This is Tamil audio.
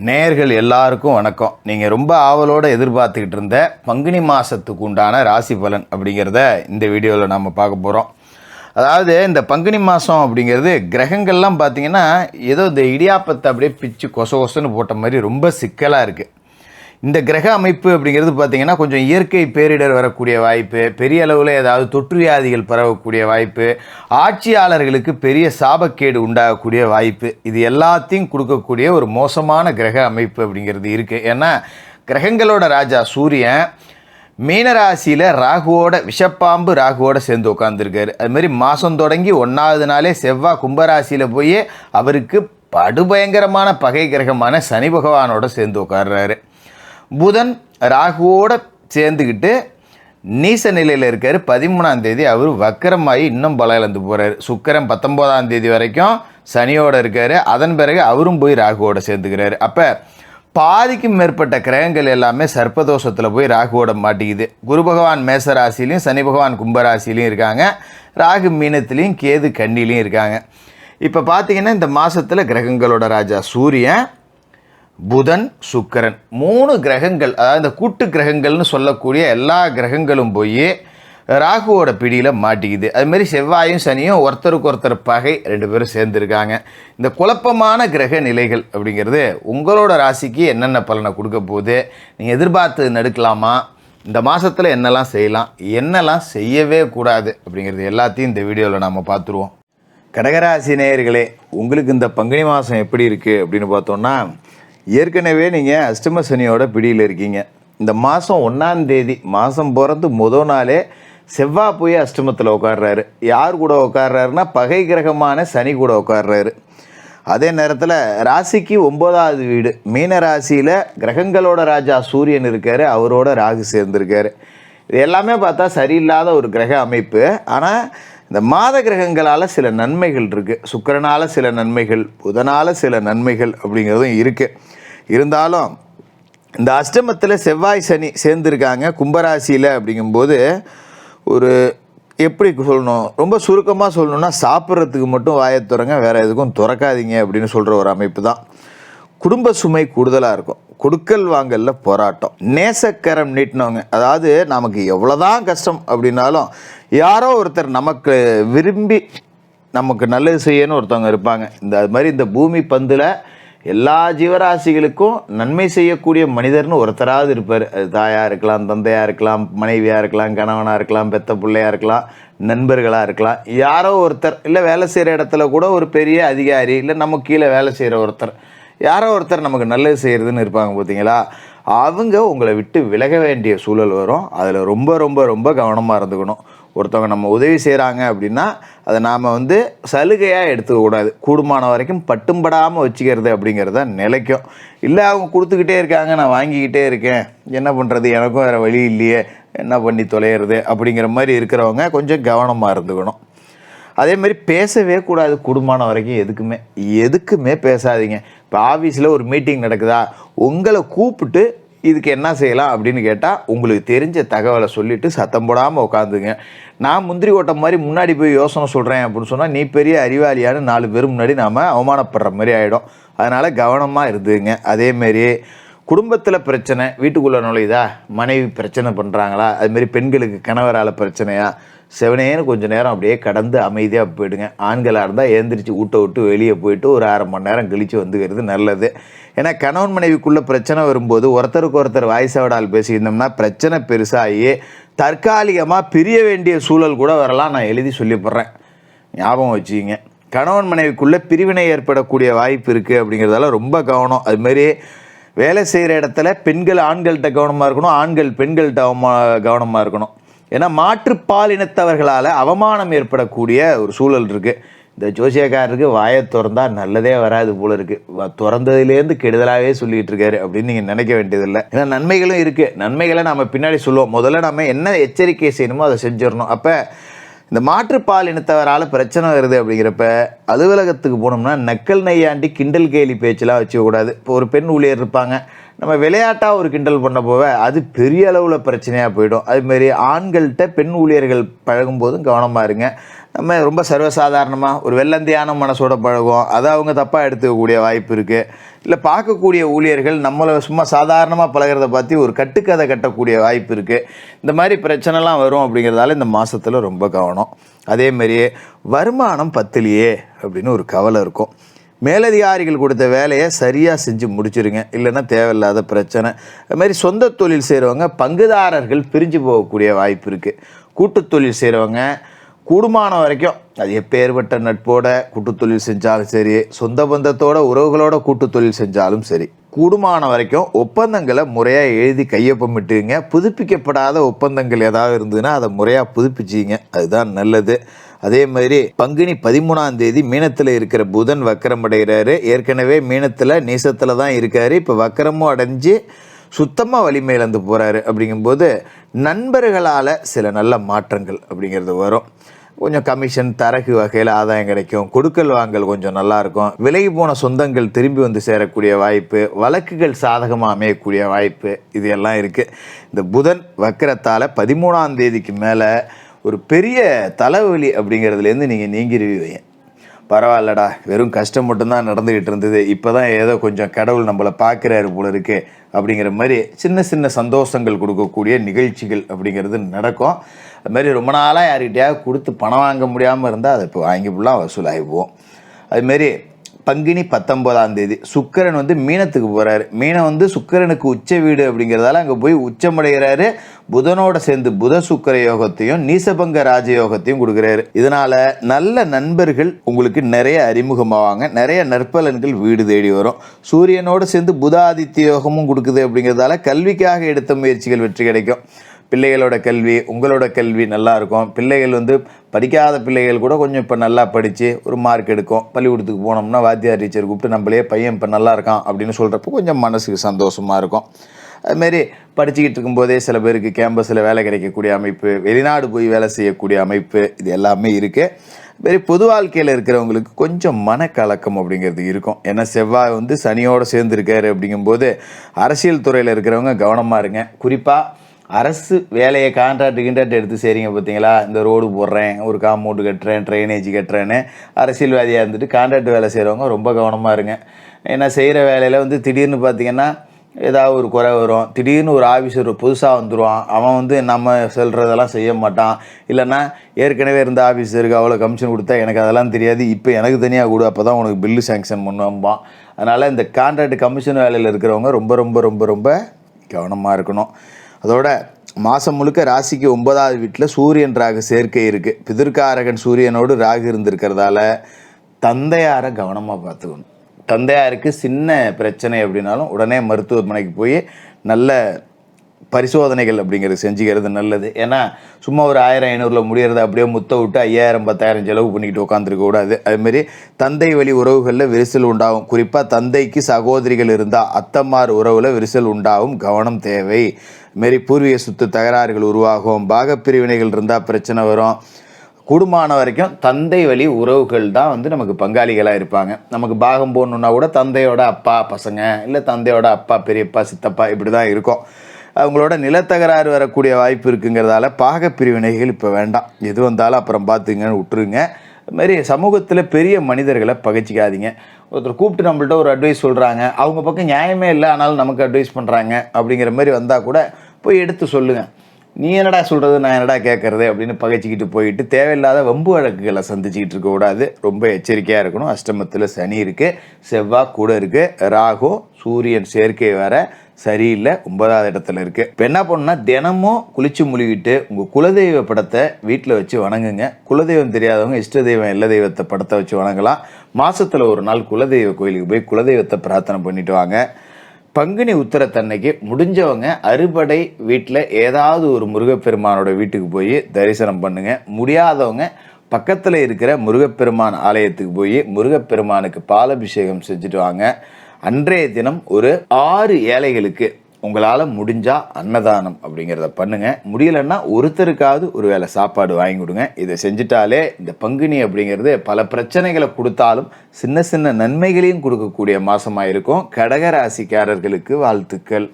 நேயர்கள் எல்லாருக்கும் வணக்கம். நீங்கள் ரொம்ப ஆவலோடு எதிர்பார்த்துக்கிட்டு இருந்த பங்குனி மாதத்துக்கு உண்டான ராசி பலன் அப்படிங்கிறத இந்த வீடியோவில் நம்ம பார்க்க போகிறோம். அதாவது இந்த பங்குனி மாதம் அப்படிங்கிறது கிரகங்கள்லாம் பார்த்திங்கன்னா ஏதோ இந்த இடியாப்பத்தை அப்படியே பிச்சு கொசன்னு போட்ட மாதிரி ரொம்ப சிக்கலாக இருக்குது. இந்த கிரக அமைப்பு அப்படிங்கிறது பார்த்திங்கன்னா கொஞ்சம் இயற்கை பேரிடர் வரக்கூடிய வாய்ப்பு, பெரிய அளவில் ஏதாவது தொற்று வியாதிகள் பரவக்கூடிய வாய்ப்பு, ஆட்சியாளர்களுக்கு பெரிய சாபக்கேடு உண்டாகக்கூடிய வாய்ப்பு, இது எல்லாத்தையும் கொடுக்கக்கூடிய ஒரு மோசமான கிரக அமைப்பு அப்படிங்கிறது இருக்குது. ஏன்னா கிரகங்களோட ராஜா சூரியன் மீனராசியில் ராகுவோட விஷப்பாம்பு ராகுவோட சேர்ந்து உட்காந்துருக்காரு. அதுமாரி மாதம் தொடங்கி 1வது நாளே செவ்வாய் கும்பராசியில் போய் அவருக்கு படுபயங்கரமான பகை கிரகமான சனி பகவானோட சேர்ந்து உட்கார்றாரு. புதன் ராகுவோடு சேர்ந்துக்கிட்டு நீச நிலையில் இருக்கார். 13ஆம் தேதி அவர் வக்கரமாகி இன்னும் பலம் இழந்து போகிறார். சுக்கிரன் 19ஆம் தேதி வரைக்கும் சனியோடு இருக்கார். அதன் பிறகு அவரும் போய் ராகுவோடு சேர்ந்துக்கிறாரு. அப்போ பாதிக்கும் மேற்பட்ட கிரகங்கள் எல்லாமே சர்ப்பதோஷத்தில் போய் ராகுவோட மாட்டிக்குது. குரு பகவான் மேச ராசிலையும் சனி பகவான் கும்பராசிலையும் இருக்காங்க. ராகு மீனத்துலேயும் கேது கன்னிலையும் இருக்காங்க. இப்போ பார்த்திங்கன்னா இந்த மாதத்தில் கிரகங்களோட ராஜா சூரியன், புதன், சுக்கிரன் 3 கிரகங்கள், அதாவது இந்த கூட்டு கிரகங்கள்னு சொல்லக்கூடிய எல்லா கிரகங்களும் போய் ராகுவோட பிடியில் மாட்டிக்குது. அதுமாரி செவ்வாயும் சனியும் ஒருத்தருக்கு ஒருத்தர் பகை 2 பேரும் சேர்ந்துருக்காங்க. இந்த குழப்பமான கிரக நிலைகள் அப்படிங்கிறது உங்களோட ராசிக்கு என்னென்ன பலனை கொடுக்க போகுது, நீங்கள் எதிர்பார்த்து நடக்கலாமா, இந்த மாதத்தில் என்னெல்லாம் செய்யலாம், என்னெல்லாம் செய்யவே கூடாது அப்படிங்கிறது எல்லாத்தையும் இந்த வீடியோவில் நாம் பார்த்துருவோம். கடகராசி நேயர்களே, உங்களுக்கு இந்த பங்குனி மாதம் எப்படி இருக்குது அப்படின்னு பார்த்தோன்னா, ஏற்கனவே நீங்கள் அஷ்டம சனியோட பிடியில் இருக்கீங்க. இந்த மாதம் 1ஆம் தேதி மாதம் பிறந்து முதல் நாளே செவ்வாய் போய் அஷ்டமத்தில் உட்கார்றாரு. யார் கூட உட்கார்றாருன்னா பகை கிரகமான சனி கூட உட்கார்றாரு. அதே நேரத்தில் ராசிக்கு 9வது வீடு மீன ராசியில் கிரகங்களோட ராஜா சூரியன் இருக்கார். அவரோட ராகு சேர்ந்துருக்காரு. இது எல்லாமே பார்த்தா சரியில்லாத ஒரு கிரக அமைப்பு. ஆனால் இந்த மாத கிரகங்களால் சில நன்மைகள் இருக்குது. சுக்கிரனால் சில நன்மைகள், புதனால் சில நன்மைகள் அப்படிங்கிறதும் இருக்குது. இருந்தாலும் இந்த அஷ்டமத்தில் செவ்வாய் சனி சேர்ந்துருக்காங்க கும்பராசியில். அப்படிங்கும்போது ஒரு எப்படி சொல்லணும், ரொம்ப சுருக்கமாக சொல்லணுன்னா சாப்பிட்றதுக்கு மட்டும் வாயை திறங்க, வேறு எதுக்கும் திறக்காதீங்க அப்படின்னு சொல்கிற ஒரு அமைப்பு தான். குடும்ப சுமை கூடுதலாக இருக்கும். கொடுக்கல் வாங்கல்ல போராட்டம். நேசக்கரம் நீட்டினவங்க, அதாவது நமக்கு எவ்வளோதான் கஷ்டம் அப்படின்னாலும் யாரோ ஒருத்தர் நமக்கு விரும்பி நமக்கு நல்லது செய்யணும் ஒருத்தவங்க இருப்பாங்க. அது மாதிரி இந்த பூமி பந்தில் எல்லா ஜீவராசிகளுக்கும் நன்மை செய்யக்கூடிய மனிதர்னு ஒருத்தராவது இருப்பார். அது தாயாக இருக்கலாம், தந்தையாக இருக்கலாம், மனைவியாக இருக்கலாம், கணவனாக இருக்கலாம், பெத்த பிள்ளையாக இருக்கலாம், நண்பர்களாக இருக்கலாம். யாரோ ஒருத்தர், இல்லை வேலை செய்கிற இடத்துல கூட ஒரு பெரிய அதிகாரி, இல்லை நம்ம கீழே வேலை செய்கிற ஒருத்தர், யாரோ ஒருத்தர் நமக்கு நல்லது செய்கிறதுன்னு இருப்பாங்க பார்த்தீங்களா. அவங்க உங்களை விட்டு விலக வேண்டிய சூழல் வரும். அதில் ரொம்ப ரொம்ப ரொம்ப கவனமாக இருந்துக்கணும். ஒருத்தவங்க நம்ம உதவி செய்கிறாங்க அப்படின்னா அதை நாம் சலுகையாக எடுத்துக்கக்கூடாது. கூடுமான வரைக்கும் பட்டும்படாமல் வச்சுக்கிறது அப்படிங்கிறத நிலைக்கும். இல்லை அவங்க கொடுத்துக்கிட்டே இருக்காங்க, நான் வாங்கிக்கிட்டே இருக்கேன், என்ன பண்ணுறது, எனக்கும் வேறு வழி இல்லையே, என்ன பண்ணி தொலைகிறது அப்படிங்கிற மாதிரி இருக்கிறவங்க கொஞ்சம் கவனமாக இருந்துக்கணும். அதே மாதிரி பேசவே கூடாது. கூடுமான வரைக்கும் எதுக்குமே பேசாதீங்க. இப்போ ஆஃபீஸில் ஒரு மீட்டிங் நடக்குதா, உங்களை கூப்பிட்டு இதுக்கு என்ன செய்யலாம் அப்படின்னு கேட்டால் உங்களுக்கு தெரிஞ்ச தகவலை சொல்லிவிட்டு சத்தம் போடாமல் உட்காந்துங்க. நான் முந்திரி ஓட்டம் மாதிரி முன்னாடி போய் யோசனை சொல்கிறேன் அப்படின்னு சொன்னால் நீ பெரிய அறிவாளியான்னு 4 பேர் முன்னாடி நாம் அவமானப்படுற மாதிரி ஆகிடும். அதனால் கவனமாக இருந்துங்க. அதேமாரி குடும்பத்தில் பிரச்சனை வீட்டுக்குள்ளே நுழையுதா, மனைவி பிரச்சனை பண்ணுறாங்களா, அதுமாரி பெண்களுக்கு கணவரால் பிரச்சனையா, செவனேன்னு கொஞ்சம் நேரம் அப்படியே கடந்து அமைதியாக போயிடுங்க. ஆண்களாக இருந்தால் எழுந்திரிச்சு வீட்டை விட்டு வெளியே போயிட்டு ஒரு 1/2 மணி நேரம் கழித்து வந்துக்கிறது நல்லது. ஏன்னா கணவன் மனைவிக்குள்ளே பிரச்சனை வரும்போது ஒருத்தருக்கு ஒருத்தர் வாய்ஸாவடால் பேசியிருந்தோம்னா பிரச்சனை பெருசாகி தற்காலிகமாக பிரிய வேண்டிய சூழல் கூட வரலாம். நான் எழுதி சொல்லிப்படுறேன், ஞாபகம் வச்சுக்கிங்க. கணவன் மனைவிக்குள்ளே பிரிவினை ஏற்படக்கூடிய வாய்ப்பு இருக்குது அப்படிங்கிறதால ரொம்ப கவனம். அதுமாரி வேலை செய்கிற இடத்துல பெண்கள் ஆண்கள்கிட்ட கவனமாக இருக்கணும், ஆண்கள் பெண்கள்கிட்ட கவனமாக இருக்கணும். ஏன்னா மாற்றுப்பாலினத்தவர்களால் அவமானம் ஏற்படக்கூடிய ஒரு சூழல் இருக்குது. இந்த ஜோசியக்காரருக்கு வாயை திறந்தா நல்லதே வராது போல இருக்குது, திறந்ததுலேருந்து கெடுதலாகவே சொல்லிகிட்டு இருக்காரு அப்படின்னு நீங்கள் நினைக்க வேண்டியதில்லை. ஏன்னா நன்மைகளும் இருக்குது. நன்மைகளை நம்ம பின்னாடி சொல்லுவோம். முதல்ல நம்ம என்ன எச்சரிக்கை செய்யணுமோ அதை செஞ்சிடணும். அப்போ இந்த மாற்றுப்பாலினத்தவரால் பிரச்சனை வருது அப்படிங்கிறப்ப அலுவலகத்துக்கு போனோம்னா நக்கல் நையாண்டி கிண்டல் கேலி பேச்செலாம் வச்சுக்கக்கூடாது. இப்போ ஒரு பெண் ஊழியர் இருப்பாங்க, நம்ம விளையாட்டாக ஒரு கிண்டல் பண்ண போக அது பெரிய அளவில் பிரச்சனையாக போயிடும். அதுமாரி ஆண்கள்கிட்ட பெண் ஊழியர்கள் பழகும்போதும் கவனமாக இருங்க. நம்ம ரொம்ப சர்வசாதாரணமாக ஒரு வெள்ளந்தியான மனசோட பழகும், அதை அவங்க தப்பாக எடுத்துக்கக்கூடிய வாய்ப்பு இருக்குது. இல்லை பார்க்கக்கூடிய ஊழியர்கள் நம்மளை சும்மா சாதாரணமாக பழகிறத பார்த்து ஒரு கட்டுக்கதை கட்டக்கூடிய வாய்ப்பு இருக்குது. இந்த மாதிரி பிரச்சனைலாம் வரும். அப்படிங்கிறதால இந்த மாதத்தில் ரொம்ப கவனம். அதேமாரியே வருமானம் பத்தலையே அப்படின்னு ஒரு கவலை இருக்கும். மேலதிகாரிகள் கொடுத்த வேலையை சரியாக செஞ்சு முடிச்சிருங்க, இல்லைன்னா தேவையில்லாத பிரச்சனை. அதுமாதிரி சொந்த தொழில் செய்கிறவங்க பங்குதாரர்கள் பிரிஞ்சு போகக்கூடிய வாய்ப்பு இருக்குது. கூட்டு தொழில் செய்கிறவங்க கூடுமான வரைக்கும் அது எப்பேற்பட்ட நட்போட கூட்டு தொழில் செஞ்சாலும் சரி, சொந்த பந்தத்தோட உறவுகளோட கூட்டு தொழில் செஞ்சாலும் சரி, கூடுமான வரைக்கும் ஒப்பந்தங்களை முறையாக எழுதி கையொப்பமிட்டுங்க. புதுப்பிக்கப்படாத ஒப்பந்தங்கள் ஏதாவது இருந்ததுன்னா அதை முறையாக புதுப்பிச்சிங்க, அதுதான் நல்லது. அதே மாதிரி பங்குனி 13ஆம் தேதி மீனத்தில் இருக்கிற புதன் வக்கரம் அடைகிறாரு. ஏற்கனவே மீனத்தில் நீசத்தில் தான் இருக்கார். இப்போ வக்கரமும் அடைஞ்சு சுத்தமாக வலிமை இழந்து போகிறாரு. அப்படிங்கும்போது நண்பர்களால் சில நல்ல மாற்றங்கள் அப்படிங்கிறது வரும். கொஞ்சம் கமிஷன் தரகு வகையில் ஆதாயம் கிடைக்கும். கொடுக்கல் வாங்கல் கொஞ்சம் நல்லாயிருக்கும். விலகி போன சொந்தங்கள் திரும்பி வந்து சேரக்கூடிய வாய்ப்பு, வழக்குகள் சாதகமாக அமையக்கூடிய வாய்ப்பு, இது எல்லாம் இருக்குது. இந்த புதன் வக்கரத்தால் 13ஆம் தேதிக்கு மேலே ஒரு பெரிய தலைவலி அப்படிங்கிறதுலேருந்து நீங்கள் நீங்கிடுவீங்க. பரவாயில்லடா, வெறும் கஷ்டம் மட்டும்தான் நடந்துக்கிட்டு இருந்தது, இப்போ தான் ஏதோ கொஞ்சம் கடவுள் நம்மளை பார்க்குறாரு போல இருக்கு அப்படிங்கிற மாதிரி சின்ன சின்ன சந்தோஷங்கள் கொடுக்கக்கூடிய நிகழ்ச்சிகள் அப்படிங்கிறது நடக்கும். அதுமாதிரி ரொம்ப நாளாக யார்கிட்டையாவது கொடுத்து பணம் வாங்க முடியாமல் இருந்தால் அதை இப்போ வாங்கி ஃபுல்லாக வசூலாகிடுவோம். அதுமாரி பங்குனி 19ஆம் தேதி சுக்கிரன் வந்து மீனத்துக்கு போகிறாரு. மீனம் வந்து சுக்கிரனுக்கு உச்ச வீடு அப்படிங்கிறதால அங்கே போய் உச்சமடைகிறாரு. புதனோட சேர்ந்து புத சுக்கிர யோகத்தையும் நீசபங்க ராஜயோகத்தையும் கொடுக்குறாரு. இதனால நல்ல நண்பர்கள் உங்களுக்கு நிறைய அறிமுகமாவாங்க, நிறைய நற்பலன்கள் வீடு தேடி வரும். சூரியனோடு சேர்ந்து புத ஆதித்ய யோகமும் கொடுக்குது. அப்படிங்கிறதால கல்விக்காக எடுத்த முயற்சிகள் வெற்றி கிடைக்கும். பிள்ளைகளோட கல்வி, உங்களோட கல்வி நல்லாயிருக்கும். பிள்ளைகள் வந்து படிக்காத பிள்ளைகள் கூட கொஞ்சம் இப்போ நல்லா படித்து ஒரு மார்க் எடுக்கும். பள்ளிக்கூடத்துக்கு போனோம்னா வாத்தியார் டீச்சர் கூப்பிட்டு நம்மளே பையன் இப்போ நல்லா இருக்கான் அப்படின்னு சொல்கிறப்போ கொஞ்சம் மனசுக்கு சந்தோஷமாக இருக்கும். அதுமாரி படிச்சுக்கிட்டு இருக்கும்போதே சில பேருக்கு கேம்பஸில் வேலை கிடைக்கக்கூடிய அமைப்பு, வெளிநாடு போய் வேலை செய்யக்கூடிய அமைப்பு, இது எல்லாமே இருக்குது. மாரி பொது வாழ்க்கையில் இருக்கிறவங்களுக்கு கொஞ்சம் மனக்கலக்கம் அப்படிங்கிறது இருக்கும். ஏன்னா செவ்வாய் வந்து சனியோடு சேர்ந்துருக்காரு. அப்படிங்கும்போது அரசியல் துறையில் இருக்கிறவங்க கவனமாக இருங்க. குறிப்பாக அரசு வேலையை கான்ட்ராக்ட் எடுத்து செய்கிறீங்க பார்த்தீங்களா, இந்த ரோடு போடுறேன், ஒரு காம்பவுண்டு கட்டுறேன், ட்ரைனேஜ் கட்டுறேன்னு அரசியல்வாதியாக இருந்துட்டு கான்ட்ராக்ட் வேலை செய்கிறவங்க ரொம்ப கவனமாக இருங்க. ஏன்னா செய்கிற வேலையில் வந்து திடீர்னு பார்த்திங்கன்னா ஏதாவது ஒரு குறை வரும். திடீர்னு ஒரு ஆஃபீஸர் புதுசாக வந்துடுவான். அவன் வந்து நம்ம சொல்கிறதெல்லாம் செய்ய மாட்டான். இல்லைன்னா ஏற்கனவே இருந்த ஆஃபீஸருக்கு அவ்வளோ கமிஷன் கொடுத்தா எனக்கு அதெல்லாம் தெரியாது, இப்போ எனக்கு தனியாக கொடு, அப்போ தான் உனக்கு பில்லு சேங்ஷன் பண்ணுவான். அதனால் இந்த கான்ட்ராக்ட் கமிஷன் வேலையில் இருக்கிறவங்க ரொம்ப ரொம்ப ரொம்ப ரொம்ப கவனமாக இருக்கணும். அதோட மாதம் முழுக்க ராசிக்கு 9ஆவது வீட்டில் சூரியன் ராகு சேர்க்கை இருக்குது. பிதிர்காரகன் சூரியனோடு ராகு இருந்திருக்கிறதால தந்தையாரை கவனமாக பார்த்துக்கணும். தந்தையாருக்கு சின்ன பிரச்சனை அப்படின்னாலும் உடனே மருத்துவமனைக்கு போய் நல்ல பரிசோதனைகள் அப்படிங்கிறது செஞ்சுக்கிறது நல்லது. ஏன்னா சும்மா ஒரு 1000-500 முடியறத அப்படியே முத்த விட்டு 5000-10,000 செலவு பண்ணிக்கிட்டு உட்காந்துருக்க கூடாது. அதுமாரி தந்தை வழி உறவுகளில் விரிசல் உண்டாகும். குறிப்பாக தந்தைக்கு சகோதரிகள் இருந்தால் அத்தம்மார் உறவில் விரிசல் உண்டாகும், கவனம் தேவை. மாரி பூர்வீக சொத்து தகராறுகள் உருவாகும். பாகப்பிரிவினைகள் இருந்தால் பிரச்சனை வரும். கூடுமான வரைக்கும் தந்தை வழி உறவுகள் தான் வந்து நமக்கு பங்காளிகளாக இருப்பாங்க. நமக்கு பாகம் போடணுன்னா கூட தந்தையோட அப்பா பசங்க, இல்லை தந்தையோட அப்பா பெரியப்பா சித்தப்பா இப்படி தான் இருக்கும். அவங்களோட நிலத்தகராறு வரக்கூடிய வாய்ப்பு இருக்குங்கிறதால பாகப்பிரிவினைகள் இப்போ வேண்டாம். எது வந்தாலும் அப்புறம் பார்த்துங்கன்னு விட்டுருங்க. அதுமாரி சமூகத்தில் பெரிய மனிதர்களை பகைச்சிக்காதீங்க. ஒருத்தர் கூப்பிட்டு நம்மள்ட்ட ஒரு அட்வைஸ் சொல்கிறாங்க, அவங்க பக்கம் நியாயமே இல்லை ஆனாலும் நமக்கு அட்வைஸ் பண்ணுறாங்க அப்படிங்கிற மாதிரி வந்தால் கூட போய் எடுத்து சொல்லுங்கள். நீ என்னடா சொல்கிறது, நான் என்னடா கேட்குறது அப்படின்னு பகைச்சிக்கிட்டு போயிட்டு தேவையில்லாத வம்பு வழக்குகளை சந்திச்சிக்கிட்டு இருக்கக்கூடாது. ரொம்ப எச்சரிக்கையாக இருக்கணும். அஷ்டமத்தில் சனி இருக்குது, செவ்வாய் கூட இருக்குது, ராகு சூரியன் சேர்க்கை வேற சரியில்லை, 9ஆவது இடத்துல இருக்குது. இப்போ என்ன பண்ணணும்னா தினமும் குளிச்சு முழுகிட்டு உங்கள் குலதெய்வ படத்தை வீட்டில் வச்சு வணங்குங்க. குலதெய்வம் தெரியாதவங்க இஷ்ட தெய்வம் எல்லா தெய்வத்தை படத்தை வச்சு வணங்கலாம். மாதத்தில் ஒரு நாள் குலதெய்வ கோயிலுக்கு போய் குலதெய்வத்தை பிரார்த்தனை பண்ணிட்டு வாங்க. பங்குனி உத்திரத்தன்னைக்கு முடிஞ்சவங்க அறுபடை வீட்டில் ஏதாவது ஒரு முருகப்பெருமானோட வீட்டுக்கு போய் தரிசனம் பண்ணுங்க. முடியாதவங்க பக்கத்தில் இருக்கிற முருகப்பெருமான் ஆலயத்துக்கு போய் முருகப்பெருமானுக்கு பாலாபிஷேகம் செஞ்சுட்டு வாங்க. அன்றைய தினம் ஒரு 6 ஏழைகளுக்கு உங்களால் முடிஞ்சால் அன்னதானம் அப்படிங்கிறத பண்ணுங்கள். முடியலைன்னா ஒருத்தருக்காவது ஒரு வேளை சாப்பாடு வாங்கி கொடுங்க. இதை செஞ்சுட்டாலே இந்த பங்குனி அப்படிங்கிறது பல பிரச்சனைகளை கொடுத்தாலும் சின்ன சின்ன நன்மைகளையும் கொடுக்கக்கூடிய மாதமாக இருக்கும். கடகராசிக்காரர்களுக்கு வாழ்த்துக்கள்.